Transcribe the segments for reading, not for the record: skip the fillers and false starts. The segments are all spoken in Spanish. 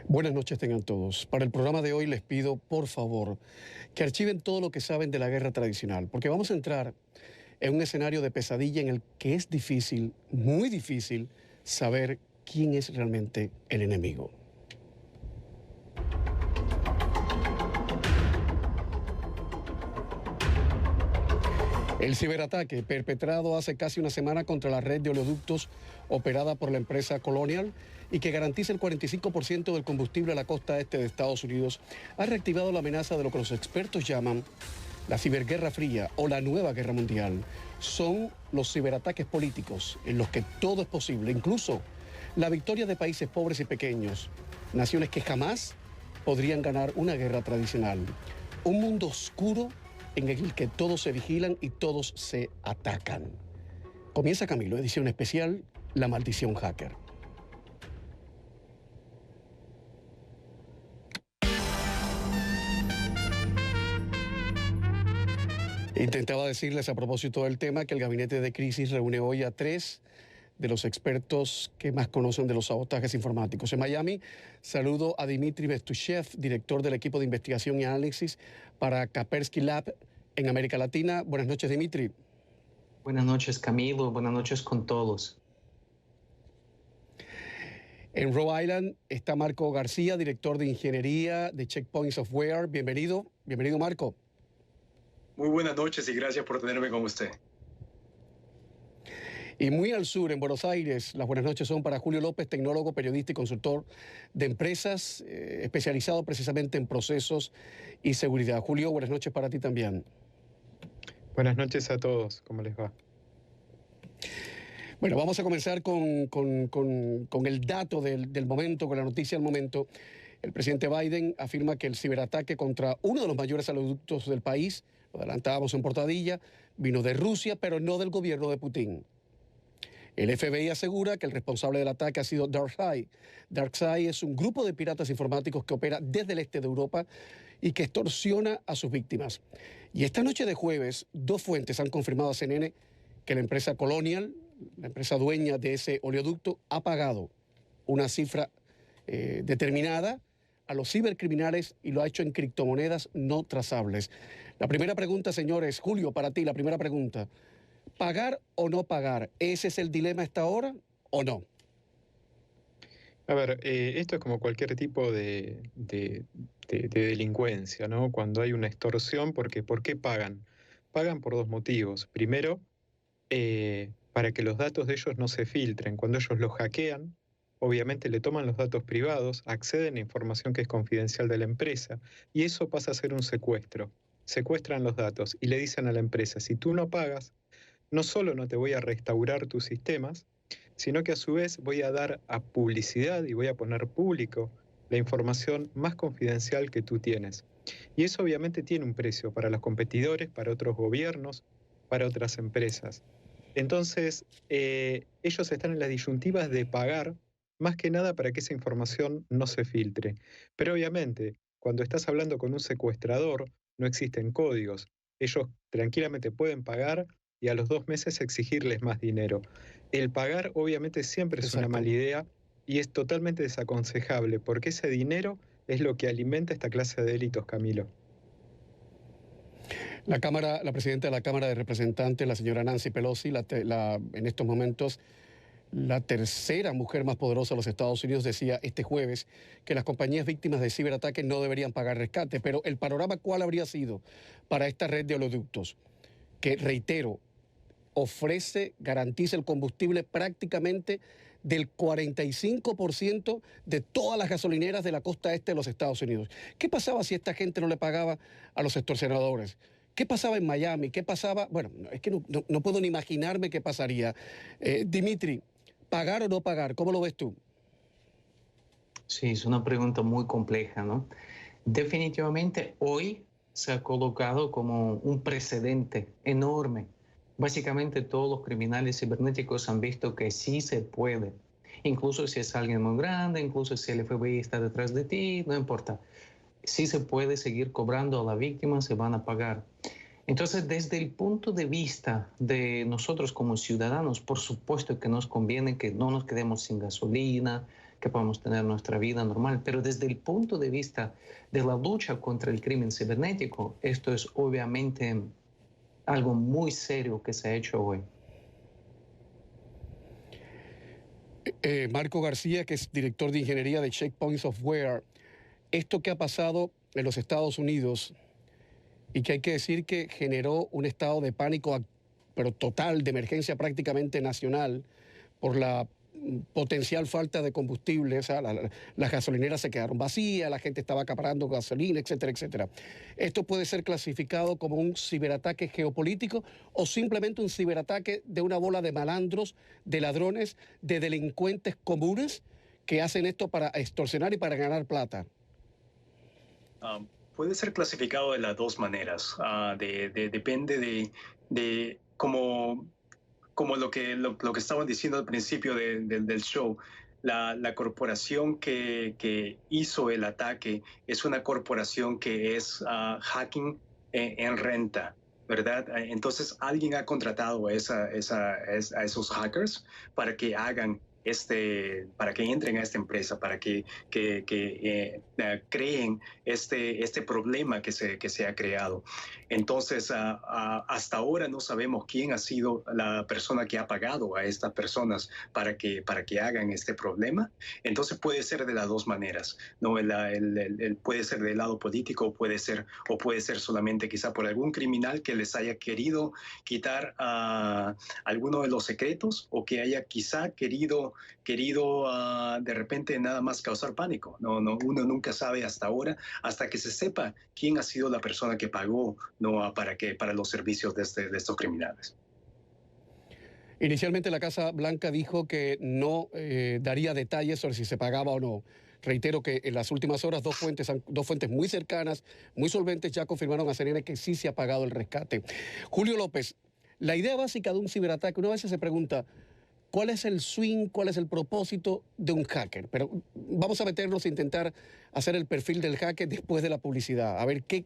Buenas noches tengan todos. Para el programa de hoy les pido, por favor, que archiven todo lo que saben de la guerra tradicional, porque vamos a entrar en un escenario de pesadilla en el que es difícil, muy difícil, saber quién es realmente el enemigo. El ciberataque perpetrado hace casi una semana contra la red de oleoductos operada por la empresa Colonial y que garantiza el 45% del combustible a la costa este de Estados Unidos ha reactivado la amenaza de lo que los expertos llaman la ciberguerra fría o la nueva guerra mundial. Son los ciberataques políticos en los que todo es posible, incluso la victoria de países pobres y pequeños, naciones que jamás podrían ganar una guerra tradicional. Un mundo oscuro en el que todos se vigilan y todos se atacan. Comienza Camilo, edición especial, La Maldición Hacker. Intentaba decirles a propósito del tema que el gabinete de crisis reúne hoy a 3 de los expertos que más conocen de los sabotajes informáticos. En Miami, saludo a Dmitry Bestushev, director del equipo de investigación y análisis para Kaspersky Lab en América Latina. Buenas noches, Dmitry. Buenas noches, Camilo. Buenas noches con todos. En Rhode Island está Marco García, director de ingeniería de Checkpoint Software. Bienvenido, Marco. Muy buenas noches y gracias por tenerme con usted. Y muy al sur, en Buenos Aires, las buenas noches son para Julio López, tecnólogo, periodista y consultor de empresas, especializado precisamente en procesos y seguridad. Julio, buenas noches para ti también. Buenas noches a todos, ¿cómo les va? Bueno, vamos a comenzar con el dato del momento, con la noticia del momento. El presidente Biden afirma que el ciberataque contra uno de los mayores oleoductos del país, lo adelantábamos en portadilla, vino de Rusia, pero no del gobierno de Putin. El FBI asegura que el responsable del ataque ha sido DarkSide. DarkSide es un grupo de piratas informáticos que opera desde el este de Europa y que extorsiona a sus víctimas. Y esta noche de jueves, 2 fuentes han confirmado a CNN que la empresa Colonial, la empresa dueña de ese oleoducto, ha pagado una cifra determinada a los cibercriminales y lo ha hecho en criptomonedas no trazables. La primera pregunta, señores, Julio, para ti, la primera pregunta. ¿Pagar o no pagar? ¿Ese es el dilema hasta ahora o no? A ver, esto es como cualquier tipo de delincuencia, ¿no? Cuando hay una extorsión, ¿por qué pagan? Pagan por 2 motivos. Primero, para que los datos de ellos no se filtren. Cuando ellos los hackean, obviamente le toman los datos privados, acceden a información que es confidencial de la empresa, y eso pasa a ser un secuestro. Secuestran los datos y le dicen a la empresa, si tú no pagas, no solo no te voy a restaurar tus sistemas, sino que a su vez voy a dar a publicidad y voy a poner público la información más confidencial que tú tienes. Y eso obviamente tiene un precio para los competidores, para otros gobiernos, para otras empresas. Entonces, ellos están en las disyuntivas de pagar, más que nada para que esa información no se filtre. Pero obviamente, cuando estás hablando con un secuestrador, no existen códigos. Ellos tranquilamente pueden pagar y a los 2 meses exigirles más dinero. El pagar obviamente siempre es una mala idea y es totalmente desaconsejable, porque ese dinero es lo que alimenta esta clase de delitos, Camilo. La presidenta de la Cámara de Representantes, la señora Nancy Pelosi, en estos momentos la tercera mujer más poderosa de los Estados Unidos, decía este jueves que las compañías víctimas de ciberataques no deberían pagar rescate. Pero el panorama, ¿cuál habría sido para esta red de oleoductos? Que, reitero, garantiza el combustible prácticamente del 45% de todas las gasolineras de la costa este de los Estados Unidos. ¿Qué pasaba si esta gente no le pagaba a los extorsionadores? ¿Qué pasaba en Miami? ¿Qué pasaba? Bueno, es que no puedo ni imaginarme qué pasaría. Dmitry, ¿pagar o no pagar? ¿Cómo lo ves tú? Sí, es una pregunta muy compleja, ¿no? Definitivamente hoy se ha colocado como un precedente enorme. Básicamente todos los criminales cibernéticos han visto que sí se puede. Incluso si es alguien muy grande, incluso si el FBI está detrás de ti, no importa. Sí se puede seguir cobrando a la víctima, se van a pagar. Entonces, desde el punto de vista de nosotros como ciudadanos, por supuesto que nos conviene que no nos quedemos sin gasolina, que podamos tener nuestra vida normal. Pero desde el punto de vista de la lucha contra el crimen cibernético, esto es obviamente algo muy serio que se ha hecho hoy. Marco García, que es director de ingeniería de Checkpoint Software, esto que ha pasado en los Estados Unidos y que hay que decir que generó un estado de pánico, pero total, de emergencia prácticamente nacional, por la potencial falta de combustible. O sea, las gasolineras se quedaron vacías, la gente estaba acaparando gasolina, etcétera, etcétera. ¿Esto puede ser clasificado como un ciberataque geopolítico o simplemente un ciberataque de una bola de malandros, de ladrones, de delincuentes comunes que hacen esto para extorsionar y para ganar plata? Puede ser clasificado de las dos maneras. Depende de como lo que estaban diciendo al principio del show. La corporación que hizo el ataque es una corporación que es hacking en renta, ¿verdad? Entonces alguien ha contratado a esos hackers para que hagan para que entren a esta empresa, para que creen este problema que se ha creado. Entonces, hasta ahora no sabemos quién ha sido la persona que ha pagado a estas personas para que hagan este problema. Entonces puede ser de las dos maneras, ¿no? Puede ser del lado político, o puede ser solamente quizá por algún criminal que les haya querido quitar alguno de los secretos, o que haya quizá querido de repente nada más causar pánico. Uno nunca sabe hasta ahora, hasta que se sepa quién ha sido la persona que pagó, ¿no? para los servicios de estos criminales. Inicialmente la Casa Blanca dijo que no daría detalles sobre si se pagaba o no. Reitero que en las últimas horas dos fuentes muy cercanas, muy solventes, ya confirmaron a CNN que sí se ha pagado el rescate. Julio López, la idea básica de un ciberataque, una vez se pregunta, ¿cuál es el swing, cuál es el propósito de un hacker? Pero vamos a meternos a intentar hacer el perfil del hacker después de la publicidad. A ver, ¿qué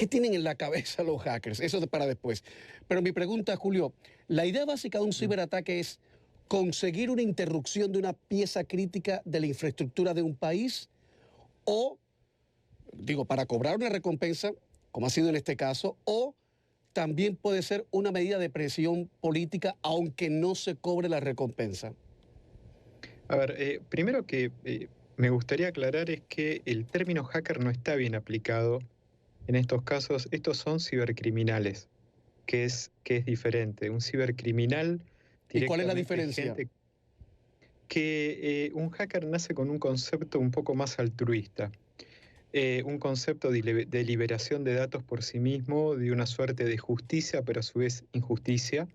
tienen en la cabeza los hackers? Eso es para después. Pero mi pregunta, Julio, ¿la idea básica de un ciberataque es conseguir una interrupción de una pieza crítica de la infraestructura de un país? O, digo, para cobrar una recompensa, como ha sido en este caso, o también puede ser una medida de presión política, aunque no se cobre la recompensa. A ver, primero que me gustaría aclarar es que el término hacker no está bien aplicado en estos casos. Estos son cibercriminales, que es diferente. Un cibercriminal... ¿Y cuál es la diferencia? Que un hacker nace con un concepto un poco más altruista. Un concepto de liberación de datos por sí mismo, de una suerte de justicia, pero a su vez injusticia,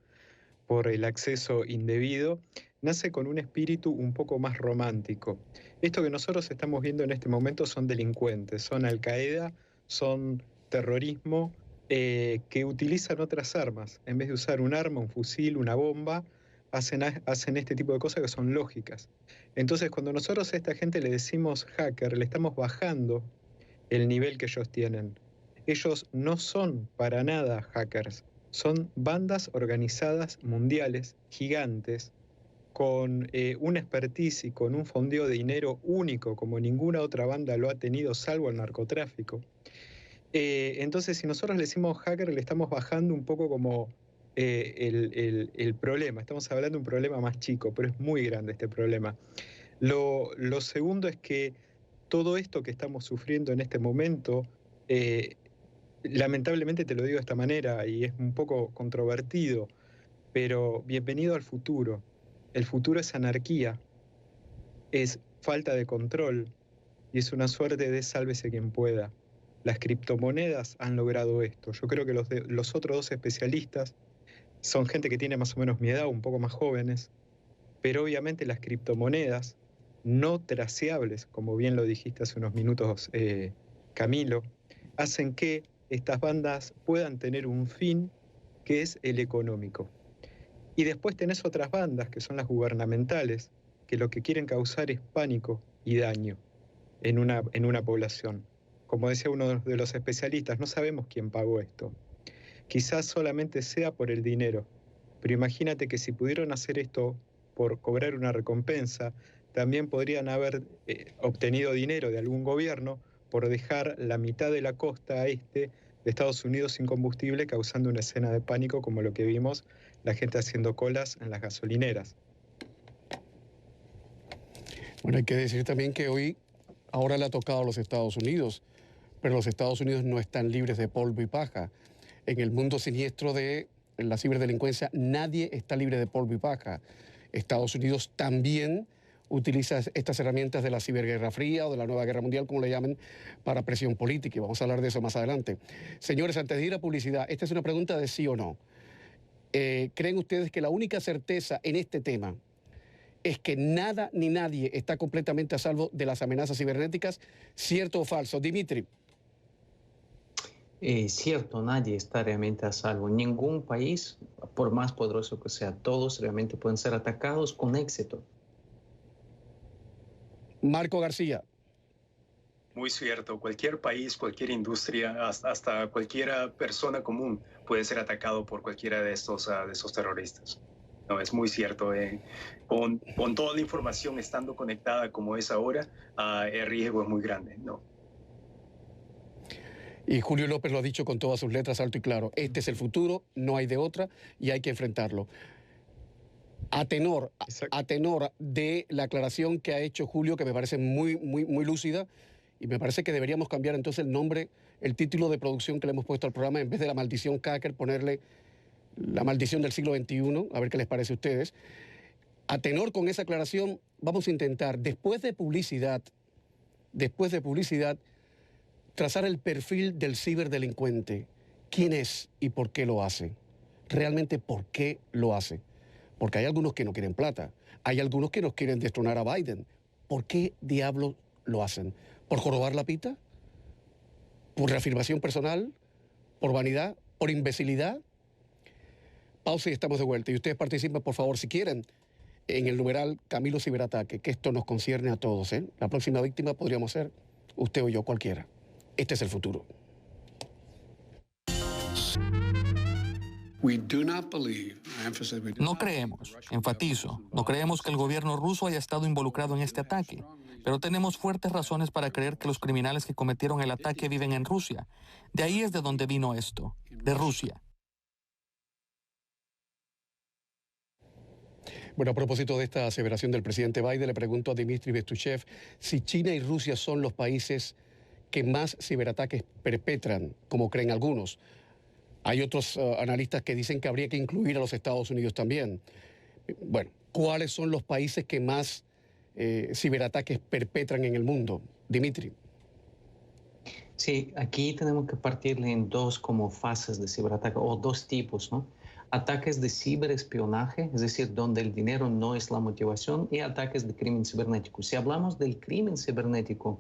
por el acceso indebido, nace con un espíritu un poco más romántico. Esto que nosotros estamos viendo en este momento son delincuentes, son Al-Qaeda, son terrorismo, que utilizan otras armas. En vez de usar un arma, un fusil, una bomba, hacen este tipo de cosas que son lógicas. Entonces, cuando nosotros a esta gente le decimos hacker, le estamos bajando el nivel que ellos tienen. Ellos no son para nada hackers, son bandas organizadas mundiales, gigantes, con una expertise y con un fondeo de dinero único, como ninguna otra banda lo ha tenido, salvo el narcotráfico. Entonces, si nosotros le decimos hacker, le estamos bajando un poco como el problema. Estamos hablando de un problema más chico, pero es muy grande este problema. Lo segundo es que todo esto que estamos sufriendo en este momento, lamentablemente te lo digo de esta manera y es un poco controvertido, pero bienvenido al futuro. El futuro es anarquía, es falta de control y es una suerte de sálvese quien pueda. Las criptomonedas han logrado esto. Yo creo que los otros dos especialistas son gente que tiene más o menos mi edad, un poco más jóvenes, pero obviamente las criptomonedas no traceables, como bien lo dijiste hace unos minutos, Camilo, hacen que estas bandas puedan tener un fin que es el económico. Y después tenés otras bandas, que son las gubernamentales, que lo que quieren causar es pánico y daño en una población. Como decía uno de los especialistas, no sabemos quién pagó esto. Quizás solamente sea por el dinero, pero imagínate que si pudieron hacer esto por cobrar una recompensa, también podrían haber obtenido dinero de algún gobierno por dejar la mitad de la costa este de Estados Unidos sin combustible, causando una escena de pánico como lo que vimos, la gente haciendo colas en las gasolineras. Bueno, hay que decir también que ahora le ha tocado a los Estados Unidos, pero los Estados Unidos no están libres de polvo y paja. En el mundo siniestro de la ciberdelincuencia, nadie está libre de polvo y paja. Estados Unidos también utiliza estas herramientas de la ciberguerra fría o de la nueva guerra mundial, como le llaman, para presión política. Y vamos a hablar de eso más adelante. Señores, antes de ir a publicidad, esta es una pregunta de sí o no. ¿Creen ustedes que la única certeza en este tema es que nada ni nadie está completamente a salvo de las amenazas cibernéticas? ¿Cierto o falso? Dimitri. Cierto, nadie está realmente a salvo. Ningún país, por más poderoso que sea, todos realmente pueden ser atacados con éxito. Marco García. Muy cierto. Cualquier país, cualquier industria, hasta cualquier persona común puede ser atacado por cualquiera de estos terroristas. No, es muy cierto. Con toda la información estando conectada como es ahora, el riesgo es muy grande, ¿no? Y Julio López lo ha dicho con todas sus letras, alto y claro. Este es el futuro, no hay de otra y hay que enfrentarlo. A tenor de la aclaración que ha hecho Julio, que me parece muy lúcida, y me parece que deberíamos cambiar entonces el nombre, el título de producción que le hemos puesto al programa, en vez de la maldición Hacker, ponerle la maldición del siglo XXI, a ver qué les parece a ustedes. A tenor con esa aclaración, vamos a intentar, después de publicidad, trazar el perfil del ciberdelincuente. ¿Quién es y por qué lo hace? Realmente, ¿por qué lo hace? Porque hay algunos que no quieren plata. Hay algunos que nos quieren destronar a Biden. ¿Por qué diablos lo hacen? ¿Por jorobar la pita? ¿Por reafirmación personal? ¿Por vanidad? ¿Por imbecilidad? Pausa y estamos de vuelta. Y ustedes participen, por favor, si quieren, en el numeral Camilo Ciberataque, que esto nos concierne a todos, ¿eh? La próxima víctima podríamos ser usted o yo, cualquiera. Este es el futuro. No creemos, enfatizo, no creemos que el gobierno ruso haya estado involucrado en este ataque, pero tenemos fuertes razones para creer que los criminales que cometieron el ataque viven en Rusia. De ahí es de donde vino esto, de Rusia. Bueno, a propósito de esta aseveración del presidente Biden, le pregunto a Dmitry Bestuchev si China y Rusia son los países que más ciberataques perpetran, como creen algunos. Hay otros analistas que dicen que habría que incluir a los Estados Unidos también. Bueno, ¿cuáles son los países que más ciberataques perpetran en el mundo? Dimitri. Sí, aquí tenemos que partirle en dos como fases de ciberataque, o dos tipos, ¿no? Ataques de ciberespionaje, es decir, donde el dinero no es la motivación, y ataques de crimen cibernético. Si hablamos del crimen cibernético,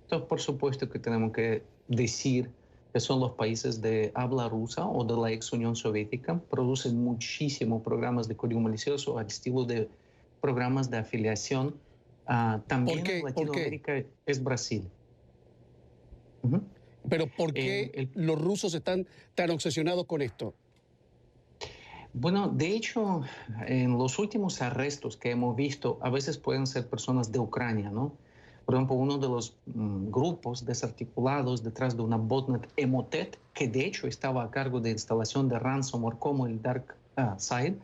entonces por supuesto que tenemos que decir que son los países de habla rusa o de la ex Unión Soviética, producen muchísimos programas de código malicioso al estilo de programas de afiliación. También en Latinoamérica es Brasil. Pero ¿por qué los rusos están tan obsesionados con esto? Bueno, de hecho, en los últimos arrestos que hemos visto, a veces pueden ser personas de Ucrania, ¿no? Por ejemplo, uno de los grupos desarticulados detrás de una botnet Emotet, que de hecho estaba a cargo de instalación de ransomware como el DarkSide,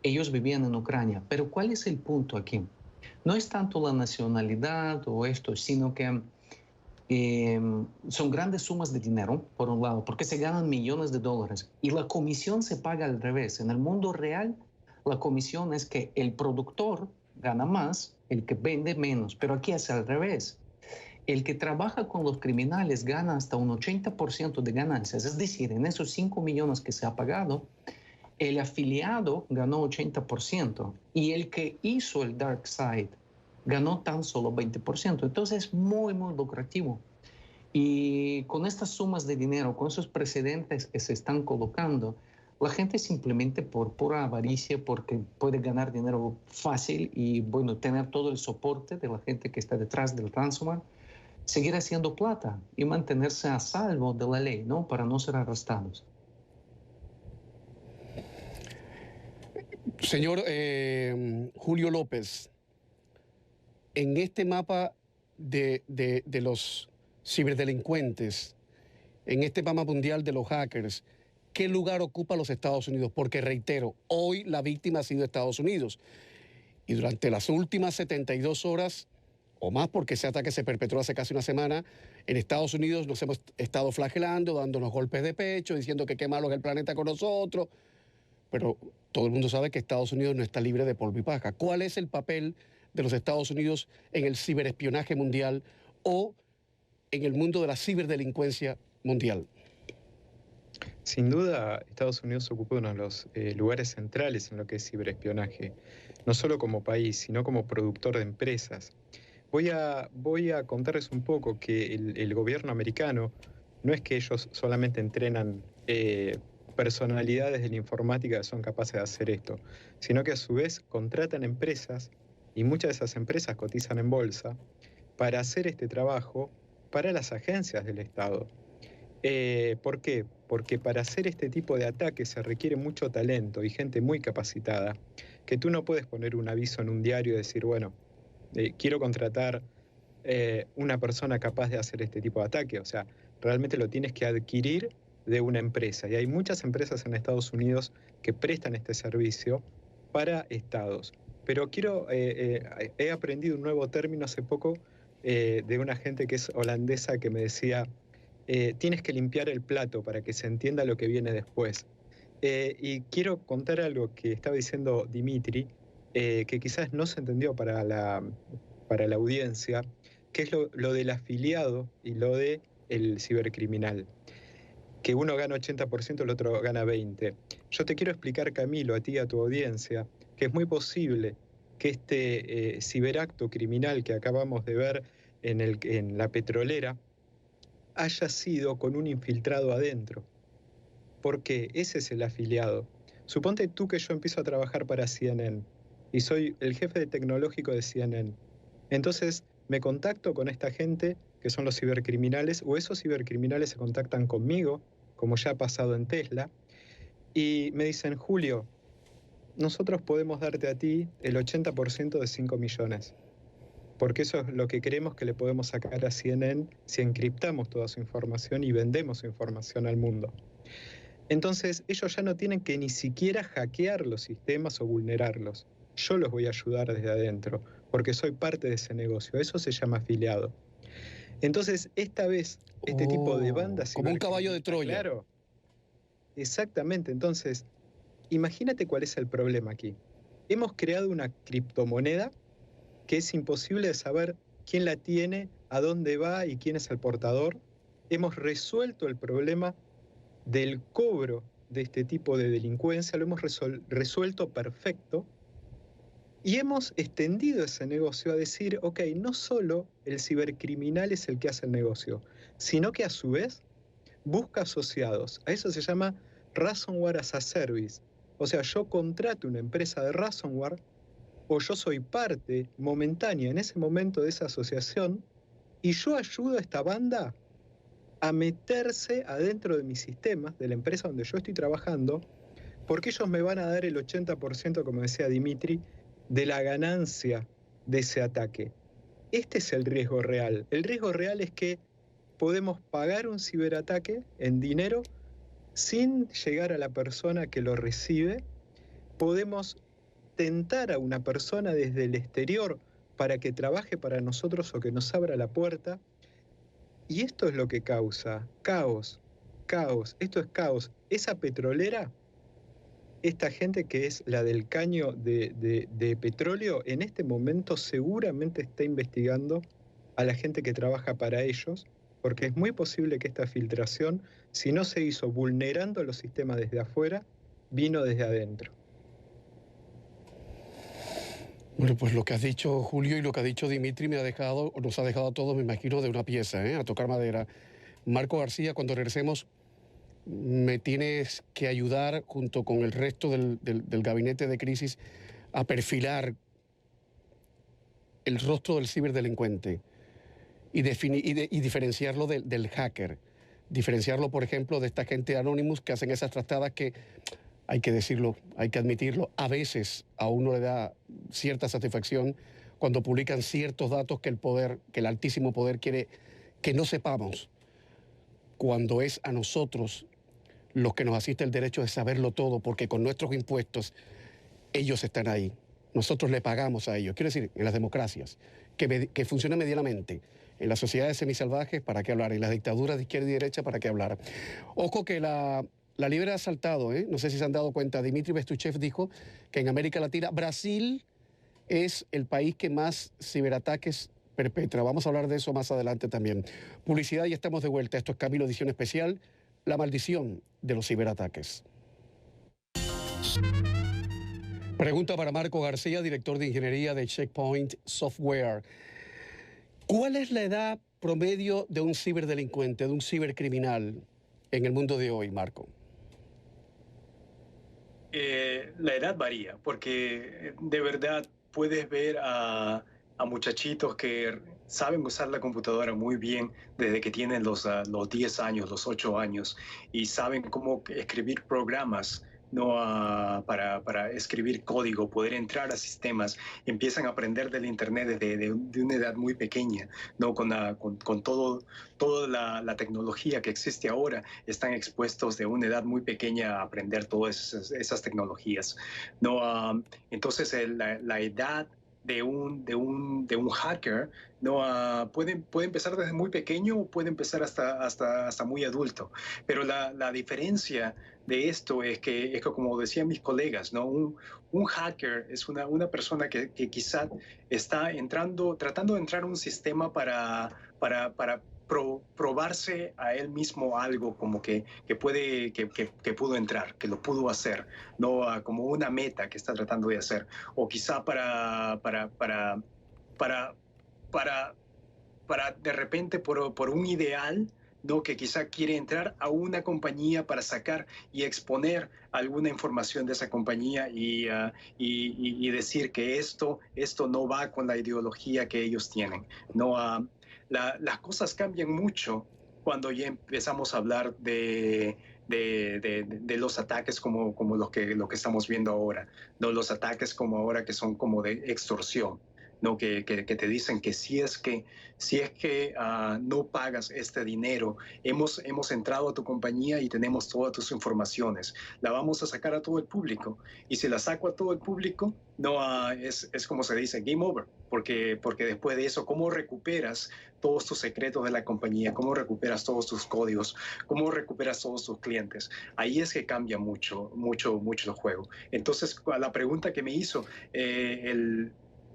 ellos vivían en Ucrania. Pero ¿cuál es el punto aquí? No es tanto la nacionalidad o esto, sino que son grandes sumas de dinero, por un lado, porque se ganan millones de dólares y la comisión se paga al revés. En el mundo real, la comisión es que el productor gana más, el que vende menos, pero aquí es al revés. El que trabaja con los criminales gana hasta un 80% de ganancias, es decir, en esos 5 millones que se ha pagado, el afiliado ganó 80% y el que hizo el dark side ganó tan solo 20%. Entonces es muy lucrativo. Y con estas sumas de dinero, con esos precedentes que se están colocando, la gente simplemente por pura avaricia, porque puede ganar dinero fácil y bueno, tener todo el soporte de la gente que está detrás del ransomware, seguir haciendo plata y mantenerse a salvo de la ley, ¿no? Para no ser arrestados. Señor Julio López, en este mapa de los ciberdelincuentes, en este mapa mundial de los hackers, ¿qué lugar ocupa los Estados Unidos? Porque reitero, hoy la víctima ha sido Estados Unidos. Y durante las últimas 72 horas, o más porque ese ataque se perpetró hace casi una semana, en Estados Unidos nos hemos estado flagelando, dándonos golpes de pecho, diciendo que qué malo es el planeta con nosotros. Pero todo el mundo sabe que Estados Unidos no está libre de polvo y paja. ¿Cuál es el papel de los Estados Unidos en el ciberespionaje mundial o en el mundo de la ciberdelincuencia mundial? Sin duda, Estados Unidos ocupa uno de los lugares centrales en lo que es ciberespionaje, no solo como país, sino como productor de empresas. Voy a contarles un poco que el gobierno americano no es que ellos solamente entrenan personalidades de la informática que son capaces de hacer esto, sino que a su vez contratan empresas, y muchas de esas empresas cotizan en bolsa, para hacer este trabajo para las agencias del Estado. ¿Por qué? Porque para hacer este tipo de ataques se requiere mucho talento y gente muy capacitada, que tú no puedes poner un aviso en un diario y decir, bueno, quiero contratar una persona capaz de hacer este tipo de ataque. O sea, realmente lo tienes que adquirir de una empresa. Y hay muchas empresas en Estados Unidos que prestan este servicio para estados. Pero he aprendido un nuevo término hace poco de una gente que es holandesa que me decía, tienes que limpiar el plato para que se entienda lo que viene después. Y quiero contar algo que estaba diciendo Dimitri, que quizás no se entendió para la audiencia, que es lo del afiliado y lo del cibercriminal. Que uno gana 80%, el otro gana 20%. Yo te quiero explicar, Camilo, a ti y a tu audiencia, que es muy posible que este ciberacto criminal que acabamos de ver en la petrolera haya sido con un infiltrado adentro. Porque ese es el afiliado. Suponte tú que yo empiezo a trabajar para CNN y soy el jefe tecnológico de CNN. Entonces me contacto con esta gente que son los cibercriminales, o esos cibercriminales se contactan conmigo, como ya ha pasado en Tesla, y me dicen, Julio, nosotros podemos darte a ti el 80% de 5 millones, porque eso es lo que creemos que le podemos sacar a CNN si encriptamos toda su información y vendemos su información al mundo. Entonces, ellos ya no tienen que ni siquiera hackear los sistemas o vulnerarlos. Yo los voy a ayudar desde adentro, porque soy parte de ese negocio. Eso se llama afiliado. Entonces, esta vez, este tipo de bandas... Como un caballo de Troya. Claro, exactamente. Entonces, imagínate cuál es el problema aquí. Hemos creado una criptomoneda que es imposible de saber quién la tiene, a dónde va y quién es el portador. Hemos resuelto el problema del cobro de este tipo de delincuencia, lo hemos resuelto perfecto, y hemos extendido ese negocio a decir, ok, no solo el cibercriminal es el que hace el negocio, sino que a su vez busca asociados. A eso se llama ransomware as a service. O sea, yo contrato una empresa de ransomware, o yo soy parte momentánea en ese momento de esa asociación, y yo ayudo a esta banda a meterse adentro de mis sistemas, de la empresa donde yo estoy trabajando, porque ellos me van a dar el 80%, como decía Dimitri, de la ganancia de ese ataque. Este es el riesgo real. El riesgo real es que podemos pagar un ciberataque en dinero sin llegar a la persona que lo recibe. Podemos tentar a una persona desde el exterior para que trabaje para nosotros o que nos abra la puerta. Y esto es lo que causa caos, caos, esto es caos. Esa petrolera, esta gente que es la del caño de petróleo, en este momento seguramente está investigando a la gente que trabaja para ellos, porque es muy posible que esta filtración, si no se hizo vulnerando los sistemas desde afuera, vino desde adentro. Bueno, pues lo que has dicho, Julio, y lo que ha dicho Dimitri nos ha dejado a todos, me imagino, de una pieza, a tocar madera. Marco García, cuando regresemos, me tienes que ayudar, junto con el resto del gabinete de crisis, a perfilar el rostro del ciberdelincuente y diferenciarlo del hacker. Diferenciarlo, por ejemplo, de esta gente Anonymous que hacen esas trastadas que, hay que decirlo, hay que admitirlo, a veces a uno le da cierta satisfacción cuando publican ciertos datos que el altísimo poder quiere que no sepamos, cuando es a nosotros los que nos asiste el derecho de saberlo todo, porque con nuestros impuestos ellos están ahí. Nosotros le pagamos a ellos. Quiero decir, en las democracias, que funciona medianamente. En las sociedades semisalvajes, ¿para qué hablar? En las dictaduras de izquierda y derecha, ¿para qué hablar? Ojo que la liebre ha saltado, ¿eh? No sé si se han dado cuenta. Dmitry Bestuchev dijo que en América Latina, Brasil es el país que más ciberataques perpetra. Vamos a hablar de eso más adelante también. Publicidad y estamos de vuelta. Esto es Camilo Edición Especial, la maldición de los ciberataques. Pregunta para Marco García, director de ingeniería de Checkpoint Software. ¿Cuál es la edad promedio de un ciberdelincuente, de un cibercriminal en el mundo de hoy, Marco? La edad varía, porque de verdad puedes ver a muchachitos que saben usar la computadora muy bien desde que tienen los 10 años, los 8 años, y saben cómo escribir programas, ¿no? Para escribir código, poder entrar a sistemas, empiezan a aprender del Internet desde una edad muy pequeña, ¿no? Con toda la tecnología que existe ahora, están expuestos de una edad muy pequeña a aprender todas esas tecnologías, ¿no? Entonces, la edad de un hacker, ¿no? Puede empezar desde muy pequeño o puede empezar hasta muy adulto. Pero la diferencia de esto es que como decían mis colegas, ¿no? Un hacker es una persona que quizá está tratando de entrar a un sistema para probarse a él mismo algo como que pudo entrar, que lo pudo hacer, no como una meta que está tratando de hacer, o quizá para de repente por un ideal, ¿no? Que quizá quiere entrar a una compañía para sacar y exponer alguna información de esa compañía y decir que esto no va con la ideología que ellos tienen, ¿no? Las cosas cambian mucho cuando ya empezamos a hablar de los ataques como lo que estamos viendo ahora, ¿no? Los ataques como ahora que son como de extorsión, ¿no? Que te dicen que si es que no pagas este dinero, hemos entrado a tu compañía y tenemos todas tus informaciones, la vamos a sacar a todo el público, y si la saco a todo el público, no es como se dice, game over, porque después de eso, ¿cómo recuperas todos tus secretos de la compañía? ¿Cómo recuperas todos tus códigos? ¿Cómo recuperas todos tus clientes? Ahí es que cambia mucho el juego. Entonces, a la pregunta que me hizo,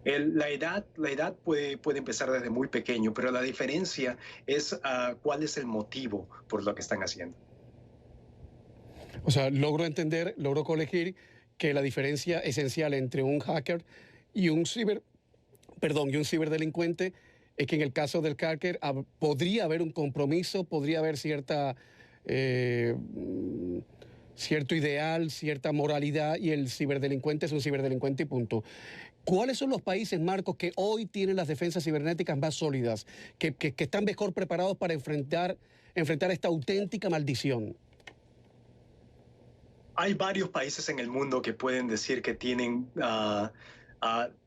la edad puede empezar desde muy pequeño, pero la diferencia es cuál es el motivo por lo que están haciendo. O sea, logro colegir que la diferencia esencial entre un hacker y un ciberdelincuente es que en el caso del hacker podría haber un compromiso, podría haber cierto ideal, cierta moralidad, y el ciberdelincuente es un ciberdelincuente y punto. ¿Cuáles son los países, Marcos, que hoy tienen las defensas cibernéticas más sólidas, que están mejor preparados para enfrentar esta auténtica maldición? Hay varios países en el mundo que pueden decir que tienen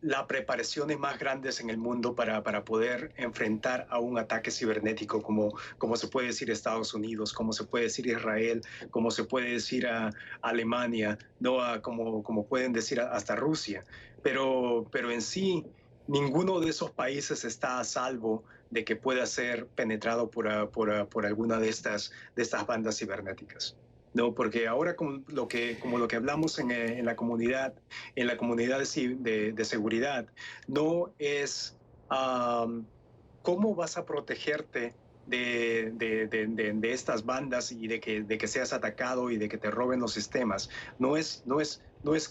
las preparaciones más grandes en el mundo para poder enfrentar a un ataque cibernético, como se puede decir Estados Unidos, como se puede decir Israel, como se puede decir Alemania, ¿no? Como pueden decir hasta Rusia. Pero en sí, ninguno de esos países está a salvo de que pueda ser penetrado por alguna de estas bandas cibernéticas. No, porque ahora como lo que hablamos en la comunidad de seguridad, no es cómo vas a protegerte de estas bandas y de que seas atacado y de que te roben los sistemas. No es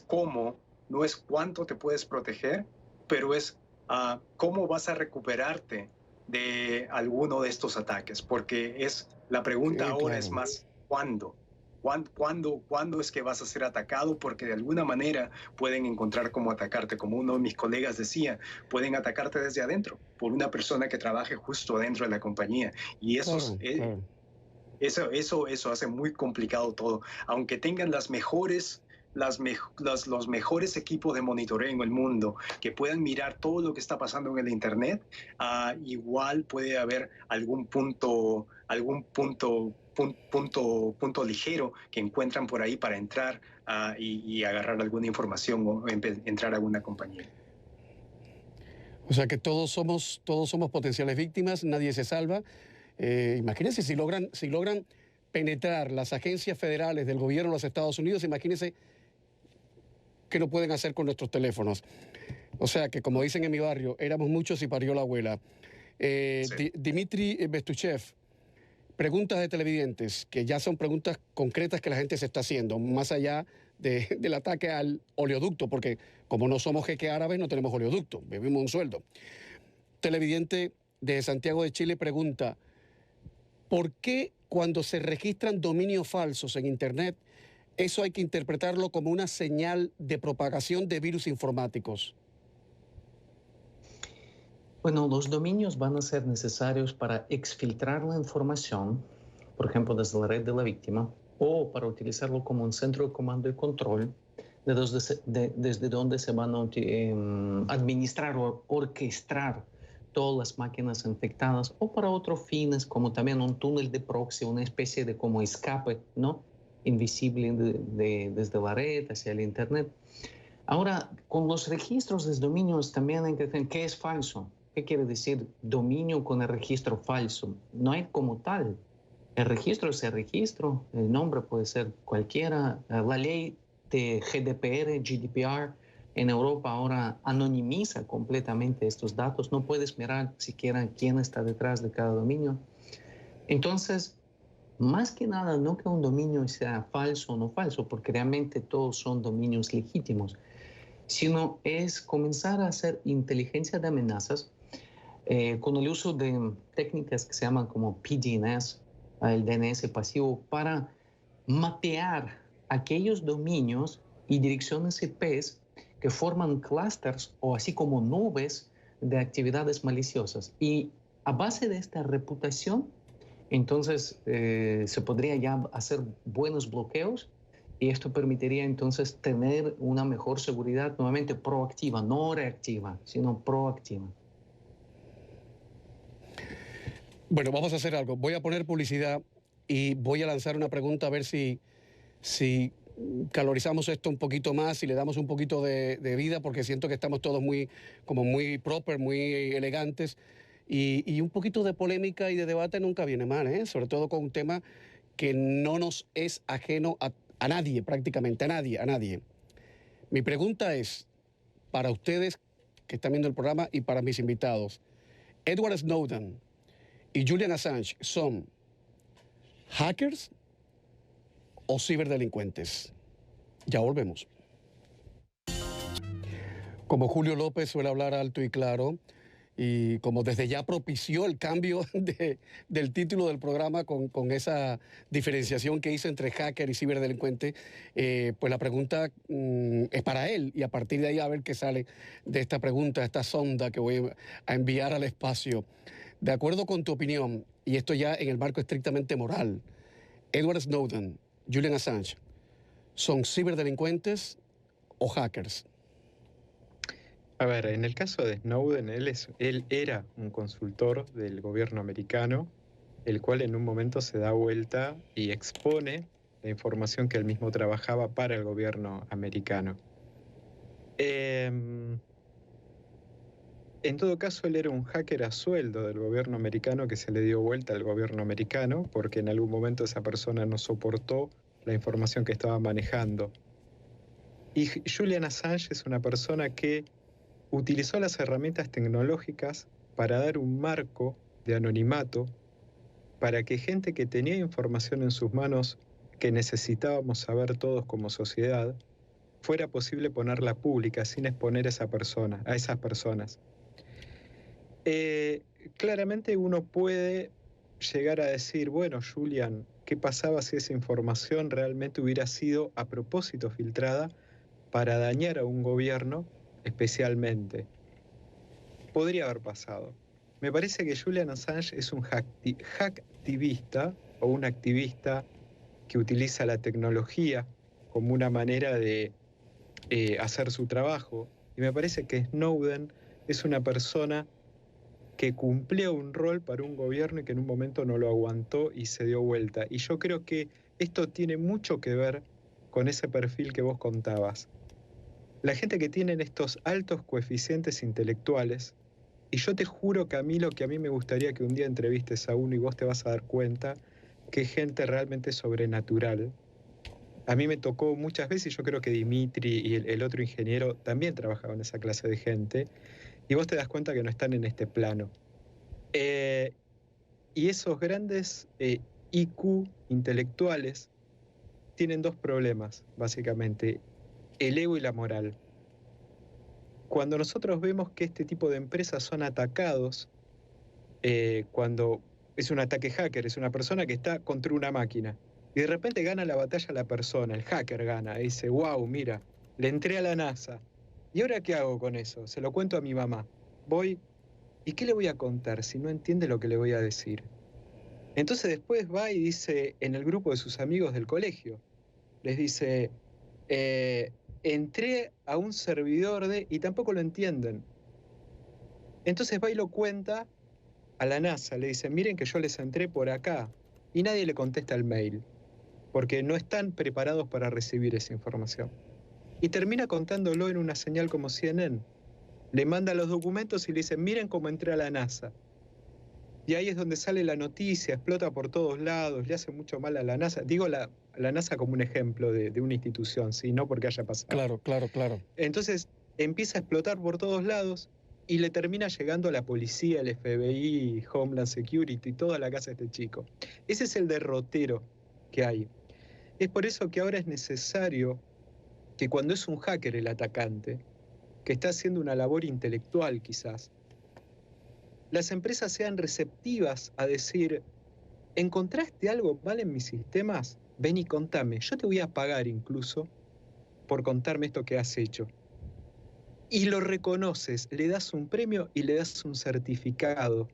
cómo, no es cuánto te puedes proteger, pero es cómo vas a recuperarte de alguno de estos ataques, porque la pregunta ahora es más ¿cuándo? ¿Cuándo es que vas a ser atacado? Porque de alguna manera pueden encontrar cómo atacarte. Como uno de mis colegas decía, pueden atacarte desde adentro, por una persona que trabaje justo adentro de la compañía. Y eso hace muy complicado todo. Aunque tengan las mejores los mejores equipos de monitoreo en el mundo que puedan mirar todo lo que está pasando en el Internet, igual puede haber algún punto ligero que encuentran por ahí para entrar y agarrar alguna información o entrar a alguna compañía. O sea que todos somos potenciales víctimas, nadie se salva. Imagínense si logran penetrar las agencias federales del gobierno de los Estados Unidos, imagínense qué no pueden hacer con nuestros teléfonos. O sea que, como dicen en mi barrio, éramos muchos y parió la abuela. Sí. Dmitry Bestuchev, preguntas de televidentes, que ya son preguntas concretas que la gente se está haciendo, más allá del ataque al oleoducto, porque como no somos jeques árabes, no tenemos oleoducto, vivimos un sueldo. Televidente de Santiago de Chile pregunta, ¿por qué cuando se registran dominios falsos en Internet, eso hay que interpretarlo como una señal de propagación de virus informáticos? Bueno, los dominios van a ser necesarios para exfiltrar la información, por ejemplo, desde la red de la víctima, o para utilizarlo como un centro de comando y control, desde donde se van a administrar o orquestar todas las máquinas infectadas, o para otros fines, como también un túnel de proxy, una especie de como escape, ¿no?, invisible desde la red hacia el Internet. Ahora, con los registros de dominios también hay que decir qué es falso. ¿Qué quiere decir dominio con el registro falso? No hay como tal. El registro es el registro, el nombre puede ser cualquiera. La ley de GDPR en Europa ahora anonimiza completamente estos datos. No puedes mirar siquiera quién está detrás de cada dominio. Entonces, más que nada, no que un dominio sea falso o no falso, porque realmente todos son dominios legítimos, sino es comenzar a hacer inteligencia de amenazas con el uso de técnicas que se llaman como PDNS, el DNS pasivo, para mapear aquellos dominios y direcciones IPs que forman clústeres o así como nubes de actividades maliciosas. Y a base de esta reputación, entonces se podría ya hacer buenos bloqueos y esto permitiría entonces tener una mejor seguridad nuevamente proactiva, no reactiva, sino proactiva. Bueno, vamos a hacer algo. Voy a poner publicidad y voy a lanzar una pregunta a ver si calorizamos esto un poquito más y le damos un poquito de vida, porque siento que estamos todos muy proper, muy elegantes. Y un poquito de polémica y de debate nunca viene mal, ¿eh? Sobre todo con un tema que no nos es ajeno a nadie, prácticamente a nadie. Mi pregunta es, para ustedes que están viendo el programa y para mis invitados, ¿Edward Snowden y Julian Assange son hackers o ciberdelincuentes? Ya volvemos. Como Julio López suele hablar alto y claro, y como desde ya propició el cambio del título del programa con esa diferenciación que hizo entre hacker y ciberdelincuente, pues la pregunta es para él, y a partir de ahí a ver qué sale de esta pregunta, esta sonda que voy a enviar al espacio. De acuerdo con tu opinión, y esto ya en el marco estrictamente moral, Edward Snowden, Julian Assange, ¿son ciberdelincuentes o hackers? A ver, en el caso de Snowden, él era un consultor del gobierno americano, el cual en un momento se da vuelta y expone la información que él mismo trabajaba para el gobierno americano. En todo caso, él era un hacker a sueldo del gobierno americano que se le dio vuelta al gobierno americano porque en algún momento esa persona no soportó la información que estaba manejando. Y Julian Assange es una persona que utilizó las herramientas tecnológicas para dar un marco de anonimato para que gente que tenía información en sus manos que necesitábamos saber todos como sociedad, fuera posible ponerla pública sin exponer a esas personas. Claramente uno puede llegar a decir, bueno, Julian, ¿qué pasaba si esa información realmente hubiera sido a propósito filtrada para dañar a un gobierno? Especialmente. Podría haber pasado. Me parece que Julian Assange es un hacktivista o un activista que utiliza la tecnología como una manera de hacer su trabajo. Y me parece que Snowden es una persona que cumplía un rol para un gobierno y que en un momento no lo aguantó y se dio vuelta. Y yo creo que esto tiene mucho que ver con ese perfil que vos contabas. La gente que tiene estos altos coeficientes intelectuales, y yo te juro, Camilo, que a mí me gustaría que un día entrevistes a uno y vos te vas a dar cuenta que es gente realmente sobrenatural. A mí me tocó muchas veces, y yo creo que Dimitri y el otro ingeniero también trabajaban en esa clase de gente, y vos te das cuenta que no están en este plano. Y esos grandes IQ intelectuales tienen dos problemas, básicamente, el ego y la moral. Cuando nosotros vemos que este tipo de empresas son atacados, cuando es un ataque hacker, es una persona que está contra una máquina, y de repente gana la batalla la persona, el hacker gana, y dice, wow, mira, le entré a la NASA, ¿y ahora qué hago con eso? Se lo cuento a mi mamá. Voy, ¿y qué le voy a contar si no entiende lo que le voy a decir? Entonces después va y dice en el grupo de sus amigos del colegio, les dice, entré a un servidor y tampoco lo entienden. Entonces va y lo cuenta a la NASA, le dice, miren que yo les entré por acá, y nadie le contesta el mail, porque no están preparados para recibir esa información. Y termina contándolo en una señal como CNN. Le manda los documentos y le dice, miren cómo entré a la NASA. Y ahí es donde sale la noticia, explota por todos lados, le hace mucho mal a la NASA. Digo la NASA como un ejemplo de una institución, ¿sí? No porque haya pasado. Claro. Entonces empieza a explotar por todos lados y le termina llegando la policía, el FBI, Homeland Security, toda la casa de este chico. Ese es el derrotero que hay. Es por eso que ahora es necesario que cuando es un hacker el atacante, que está haciendo una labor intelectual quizás, las empresas sean receptivas a decir, ¿encontraste algo mal en mis sistemas? Ven y contame, yo te voy a pagar incluso por contarme esto que has hecho. Y lo reconoces, le das un premio y le das un certificado.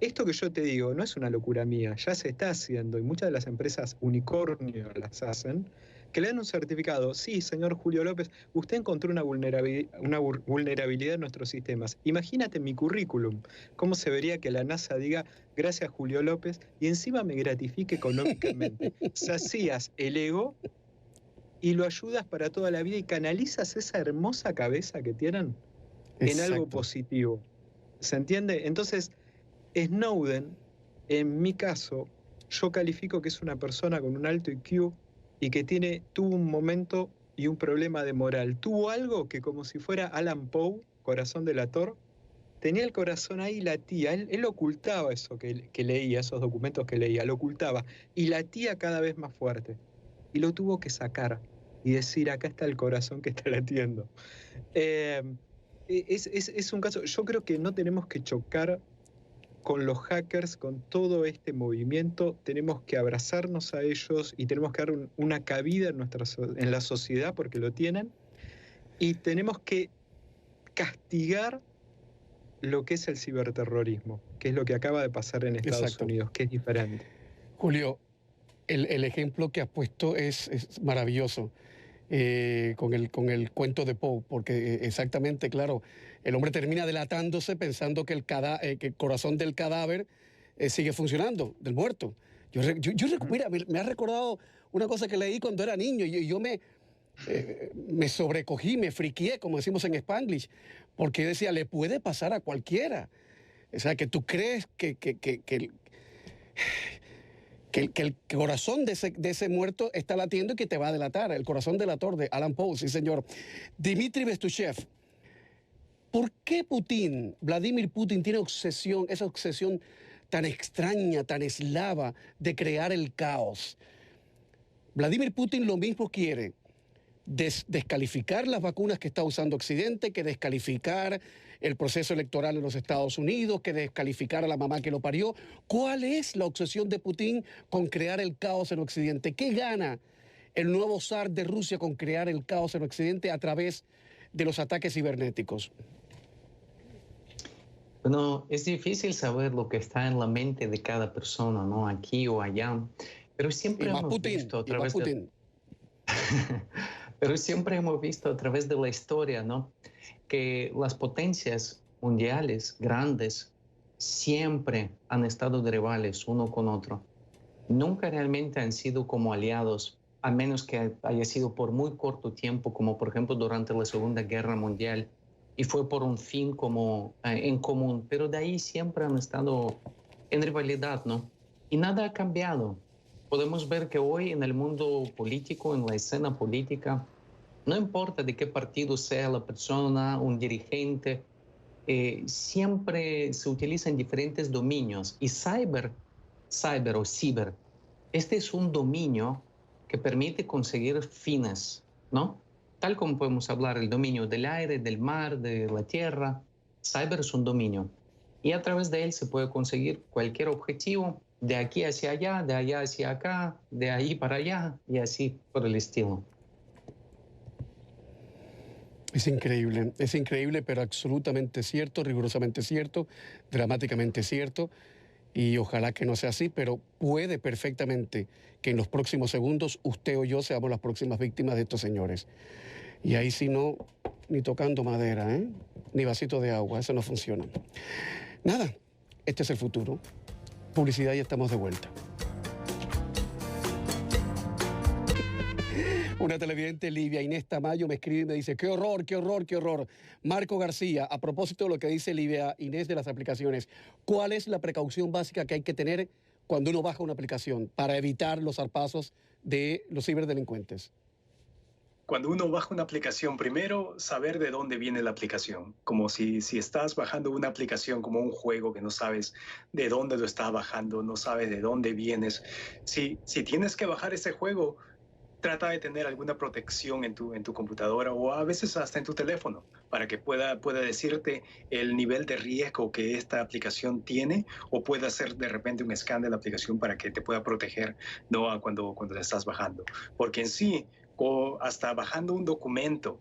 Esto que yo te digo no es una locura mía, ya se está haciendo y muchas de las empresas unicornio las hacen, que le dan un certificado. Sí, señor Julio López, usted encontró una vulnerabilidad en nuestros sistemas. Imagínate mi currículum, cómo se vería que la NASA diga, gracias Julio López, y encima me gratifique económicamente. Sacías el ego y lo ayudas para toda la vida y canalizas esa hermosa cabeza que tienen en algo positivo. ¿Se entiende? Entonces, Snowden, en mi caso, yo califico que es una persona con un alto IQ y que tuvo un momento y un problema de moral. Tuvo algo que, como si fuera Alan Poe, Corazón delator, tenía el corazón ahí, latía. Él ocultaba eso que leía, esos documentos que leía, lo ocultaba. Y latía cada vez más fuerte. Y lo tuvo que sacar y decir, acá está el corazón que está latiendo. Es un caso, yo creo que no tenemos que chocar con los hackers, con todo este movimiento, tenemos que abrazarnos a ellos y tenemos que dar una cabida en la sociedad, porque lo tienen, y tenemos que castigar lo que es el ciberterrorismo, que es lo que acaba de pasar en Estados Unidos, que es diferente. Julio, el ejemplo que has puesto es maravilloso. Con el cuento de Poe, porque exactamente, claro, el hombre termina delatándose pensando que el corazón del cadáver sigue funcionando, del muerto. Mira, me ha recordado una cosa que leí cuando era niño y yo me sobrecogí, me friqué, como decimos en Spanglish, porque decía, le puede pasar a cualquiera. O sea, que tú crees que el corazón de ese muerto está latiendo y que te va a delatar. El corazón delator de Alan Poe, sí señor. Dmitry Bestúzhev, ¿por qué Vladimir Putin tiene esa obsesión tan extraña, tan eslava de crear el caos? Vladimir Putin lo mismo quiere descalificar las vacunas que está usando Occidente, que descalificar el proceso electoral en los Estados Unidos, que descalificar a la mamá que lo parió. ¿Cuál es la obsesión de Putin con crear el caos en Occidente? ¿Qué gana el nuevo zar de Rusia con crear el caos en Occidente a través de los ataques cibernéticos? Bueno, es difícil saber lo que está en la mente de cada persona, ¿no? Aquí o allá, pero siempre hemos visto a través de... Pero siempre hemos visto a través de la historia, ¿no?, que las potencias mundiales grandes siempre han estado de rivales uno con otro. Nunca realmente han sido como aliados, a menos que haya sido por muy corto tiempo, como por ejemplo durante la Segunda Guerra Mundial, y fue por un fin como en común. Pero de ahí siempre han estado en rivalidad, ¿no? Y nada ha cambiado. Podemos ver que hoy en el mundo político, en la escena política, no importa de qué partido sea la persona, un dirigente, siempre se utilizan diferentes dominios. Y cyber o ciber, este es un dominio que permite conseguir fines, ¿no? Tal como podemos hablar el dominio del aire, del mar, de la tierra, cyber es un dominio. Y a través de él se puede conseguir cualquier objetivo, de aquí hacia allá, de allá hacia acá, de ahí para allá, y así por el estilo. Es increíble, pero absolutamente cierto, rigurosamente cierto, dramáticamente cierto. Y ojalá que no sea así, pero puede perfectamente que en los próximos segundos usted o yo seamos las próximas víctimas de estos señores. Y ahí sí no, ni tocando madera, ¿eh? Ni vasito de agua, eso no funciona. Nada, este es el futuro. Publicidad y estamos de vuelta. Una televidente, Livia Inés Tamayo, me escribe y me dice, qué horror, qué horror, qué horror. Marco García, a propósito de lo que dice Livia Inés de las aplicaciones, ¿cuál es la precaución básica que hay que tener cuando uno baja una aplicación para evitar los zarpazos de los ciberdelincuentes? Cuando uno baja una aplicación, primero saber de dónde viene la aplicación. Como si estás bajando una aplicación como un juego que no sabes de dónde lo estás bajando, no sabes de dónde vienes. Si tienes que bajar ese juego, trata de tener alguna protección en tu computadora o a veces hasta en tu teléfono para que pueda decirte el nivel de riesgo que esta aplicación tiene o pueda hacer de repente un scan de la aplicación para que te pueda proteger, ¿no?, cuando la estás bajando. Porque en sí, hasta bajando un documento,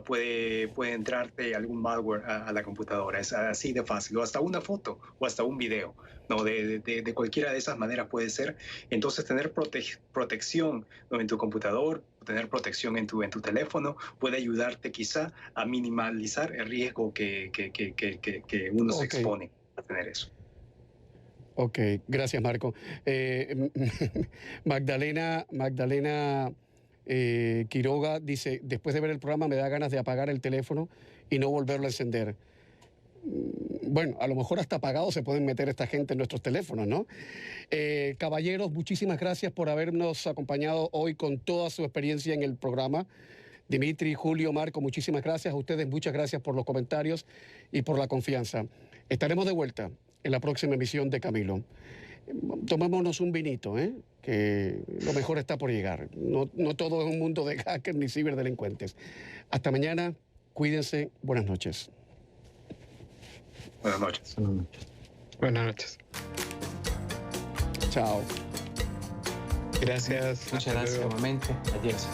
puede entrarte algún malware a la computadora. Es así de fácil. O hasta una foto o hasta un video, ¿no? De cualquiera de esas maneras puede ser. Entonces, tener protección, ¿no?, en tu computador, tener protección en tu teléfono, puede ayudarte quizá a minimalizar el riesgo que uno se expone a tener eso. Ok, gracias, Marco. Magdalena Quiroga dice, después de ver el programa me da ganas de apagar el teléfono y no volverlo a encender. Bueno, a lo mejor hasta apagado se pueden meter esta gente en nuestros teléfonos, ¿no? Caballeros, muchísimas gracias por habernos acompañado hoy con toda su experiencia en el programa. Dimitri, Julio, Marco, muchísimas gracias. A ustedes muchas gracias por los comentarios y por la confianza. Estaremos de vuelta en la próxima emisión de Camilo. Tomémonos un vinito, que lo mejor está por llegar. No todo es un mundo de hackers ni ciberdelincuentes. Hasta mañana, cuídense, buenas noches. Buenas noches. Buenas noches. Chao. Gracias. Muchas gracias nuevamente. Adiós.